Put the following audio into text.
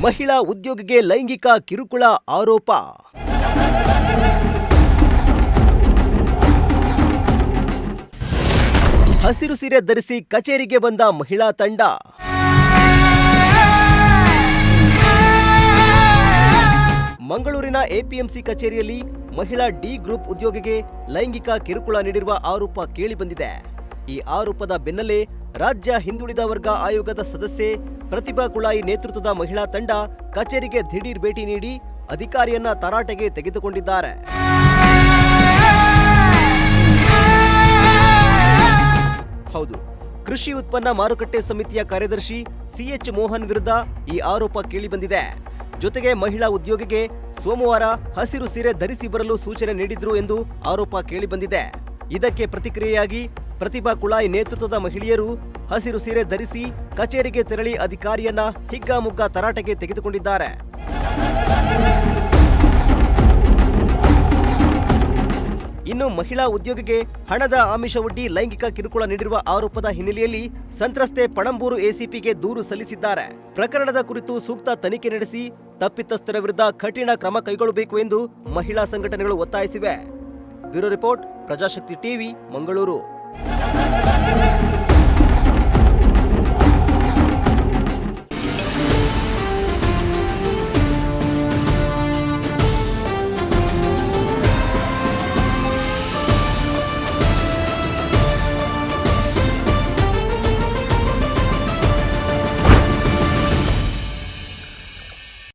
ಮಹಿಳಾ ಉದ್ಯೋಗಿಗೆ ಲೈಂಗಿಕ ಕಿರುಕುಳ ಆರೋಪ. ಹಸಿರು ಸೀರೆ ಧರಿಸಿ ಕಚೇರಿಗೆ ಬಂದ ಮಹಿಳಾ ತಂಡ. ಮಂಗಳೂರಿನ ಎಪಿಎಂಸಿ ಕಚೇರಿಯಲ್ಲಿ ಮಹಿಳಾ ಡಿ ಗ್ರೂಪ್ ಉದ್ಯೋಗಿಗೆ ಲೈಂಗಿಕ ಕಿರುಕುಳ ನೀಡಿರುವ ಆರೋಪ ಕೇಳಿಬಂದಿದೆ. ಈ ಆರೋಪದ ಬೆನ್ನಲ್ಲೇ ರಾಜ್ಯ ಹಿಂದುಳಿದ ವರ್ಗ ಆಯೋಗದ ಸದಸ್ಯೆ ಪ್ರತಿಭಾ ಕುಳಾಯಿ ನೇತೃತ್ವದ ಮಹಿಳಾ ತಂಡ ಕಚೇರಿಗೆ ದಿಢೀರ್ ಭೇಟಿ ನೀಡಿ ಅಧಿಕಾರಿಯನ್ನ ತರಾಟೆಗೆ ತೆಗೆದುಕೊಂಡಿದ್ದಾರೆ. ಹೌದು, ಕೃಷಿ ಉತ್ಪನ್ನ ಮಾರುಕಟ್ಟೆ ಸಮಿತಿಯ ಕಾರ್ಯದರ್ಶಿ ಸಿಎಚ್ ಮೋಹನ್ ವಿರುದ್ಧ ಈ ಆರೋಪ ಕೇಳಿಬಂದಿದೆ. ಜೊತೆಗೆ ಮಹಿಳಾ ಉದ್ಯೋಗಿಗೆ ಸೋಮವಾರ ಹಸಿರು ಸೀರೆ ಧರಿಸಿ ಬರಲು ಸೂಚನೆ ನೀಡಿದ್ರು ಎಂದು ಆರೋಪ ಕೇಳಿಬಂದಿದೆ. ಇದಕ್ಕೆ ಪ್ರತಿಕ್ರಿಯೆಯಾಗಿ ಪ್ರತಿಭಾ ಕುಳಾಯಿ ನೇತೃತ್ವದ ಮಹಿಳೆಯರು ಹಸಿರು ಸೀರೆ ಧರಿಸಿ ಕಚೇರಿಗೆ ತೆರಳಿ ಅಧಿಕಾರಿಯನ್ನ ಹಿಗ್ಗಾಮುಗ್ಗಾ ತರಾಟೆಗೆ ತೆಗೆದುಕೊಂಡಿದ್ದಾರೆ. ಇನ್ನು ಮಹಿಳಾ ಉದ್ಯೋಗಿಗೆ ಹಣದ ಆಮಿಷವೊಡ್ಡಿ ಲೈಂಗಿಕ ಕಿರುಕುಳ ನೀಡಿರುವ ಆರೋಪದ ಹಿನ್ನೆಲೆಯಲ್ಲಿ ಸಂತ್ರಸ್ತೆ ಪಣಂಬೂರು ಎಸಿಪಿಗೆ ದೂರು ಸಲ್ಲಿಸಿದ್ದಾರೆ. ಪ್ರಕರಣದ ಕುರಿತು ಸೂಕ್ತ ತನಿಖೆ ನಡೆಸಿ ತಪ್ಪಿತಸ್ಥರ ವಿರುದ್ಧ ಕಠಿಣ ಕ್ರಮ ಕೈಗೊಳ್ಳಬೇಕು ಎಂದು ಮಹಿಳಾ ಸಂಘಟನೆಗಳು ಒತ್ತಾಯಿಸಿವೆ. Bureau report, Prajashakti TV, Mangaluru.